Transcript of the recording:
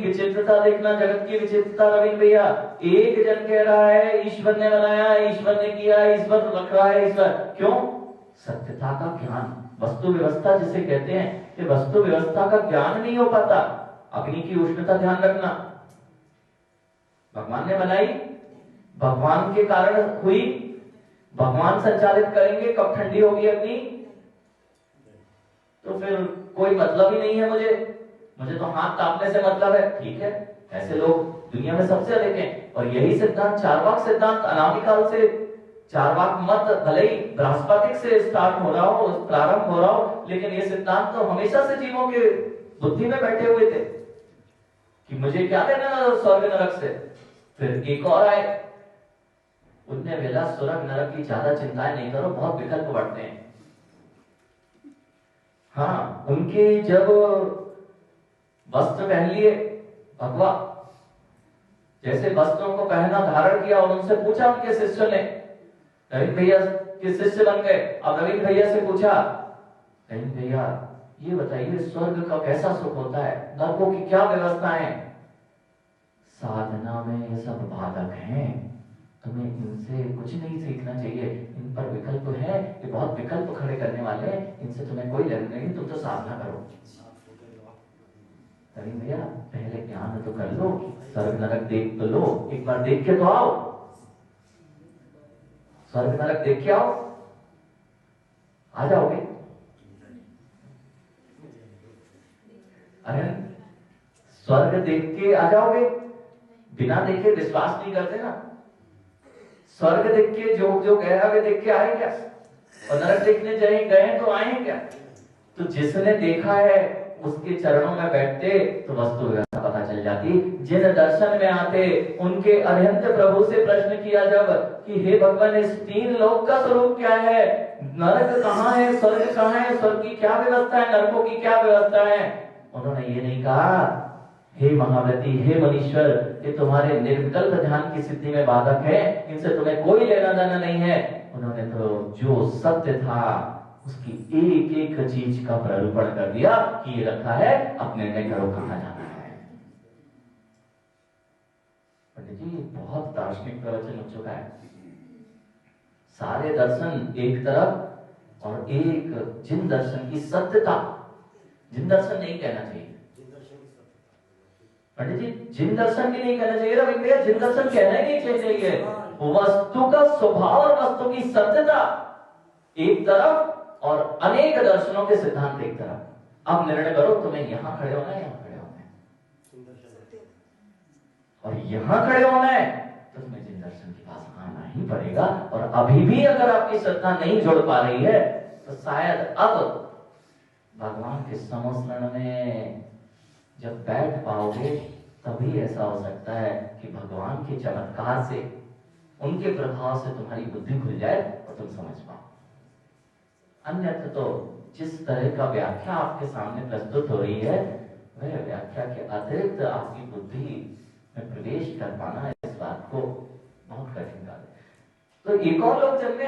विचित्रता देखना, जगत की विचित्रता रविंद्र भैया। एक जन कह रहा है ईश्वर ने बनाया, ईश्वर ने किया, ईश्वर रख रहा है, ईश्वर क्यों? सत्यता का ज्ञान, वस्तु व्यवस्था जिसे कहते हैं, कि वस्तु व्यवस्था का ज्ञान नहीं हो पाता। अग्नि की उष्णता ध्यान रखना, भगवान ने बनाई, भगवान के कारण हुई, भगवान संचालित करेंगे, कब ठंडी होगी अग्नि? तो फिर कोई मतलब ही नहीं है मुझे तो हाथ तापने से मतलब है। ठीक है, ऐसे लोग दुनिया में सबसे अधिक हैं। और यही सिद्धांत चार्वाक सिद्धांत अनादिकाल से, चार्वाक मत भले ही बृहस्पतिक से स्टार्ट हो रहा हो, प्रारंभ हो रहा हो, लेकिन ये सिद्धांत तो हमेशा से जीवों के बुद्धि में बैठे हुए थे कि मुझे क्या लेना स्वर्ग नरक से। फिर एक और आए, उनने वेला स्वर्ग नरक की ज्यादा चिंताएं नहीं करो, बहुत विकल्प बढ़ते हैं। हाँ, उनके जब वस्त्र पहन लिए, भगवा जैसे वस्त्रों को पहना, धारण किया, और उनसे पूछा उनके शिष्यों ने, रविंद्र भैया के शिष्य बन गए। अब रविंद्र भैया से पूछा, रविंद्र भैया ये बताइए स्वर्ग का कैसा सुख होता है, नरकों की क्या व्यवस्था है? साधना में ये सब बाधक हैं, तुम्हें इनसे कुछ नहीं सीखना चाहिए, इन पर विकल्प है, ये बहुत विकल्प खड़े करने वाले हैं, इनसे तुम्हें कोई लेना नहीं, तुम तो साधना करो। अरे भैया पहले ज्ञान तो कर लो, स्वर्ग नरक देख तो लो, एक बार देख के तो आओ, स्वर्ग नरक देख के आओ, आ जाओगे? अरे स्वर्ग देख के आ जाओगे? बिना देखे विश्वास नहीं करते ना। स्वर्ग देख के जो जो गया वे देख के आए क्या? और नरक देखने जाए गए तो आए क्या? तो जिसने देखा है उसके चरणों में बैठते तो वस्तु व्यवस्था पता चल जाती। जिन दर्शन में आते उनके अरिहंत प्रभु से प्रश्न किया जब कि हे भगवान इस तीन लोक का स्वरूप क्या है, नरक कहाँ है, स्वर्ग कहाँ है, स्वर्ग की क्या व्यवस्था है, नरकों की क्या व्यवस्था है, उन्होंने ये नहीं कहा हे महाव्रती, हे मनीश्वर, ये तुम्हारे निर्विकल्प ध्यान की सिद्धि में बाधक है, इनसे तुम्हें कोई लेना देना नहीं है। उन्होंने तो जो सत्य था उसकी एक एक चीज का प्ररूपण कर दिया कि ये रखा है, अब निर्णय करो कहां जाना है। पंडित जी बहुत दार्शनिक प्रवचन हो चुका है, सारे दर्शन एक तरफ और एक जिन दर्शन की सत्यता, जिन दर्शन नहीं कहना चाहिए पंडित जी, जिन दर्शन की नहीं कहना चाहिए रविंद्र, जिन दर्शन कहना ही नहीं चाहिए। वस्तु का स्वभाव और वस्तु की सत्यता एक तरफ और अनेक दर्शनों के सिद्धांत एक तरफ। अब निर्णय करो तुम्हें यहां खड़े होना है, यहां खड़े होना है, और यहां खड़े होना है तो तुम्हें जिन दर्शन के पास आना ही पड़ेगा। और अभी भी अगर आपकी श्रद्धा नहीं जुड़ पा रही है तो शायद अब भगवान के समस्मरण में जब बैठ पाओगे तभी ऐसा हो सकता है कि भगवान के चमत्कार से, उनके प्रभाव से तुम्हारी बुद्धि खुल जाए और तुम समझ पाओ। अन्यथा तो जिस तरह का व्याख्या आपके सामने प्रस्तुत हो रही है वह व्याख्या के अतिरिक्त आपकी बुद्धि में प्रवेश कर पाना इस बात को बहुत कठिन कार्य। तो एक और लोग जब में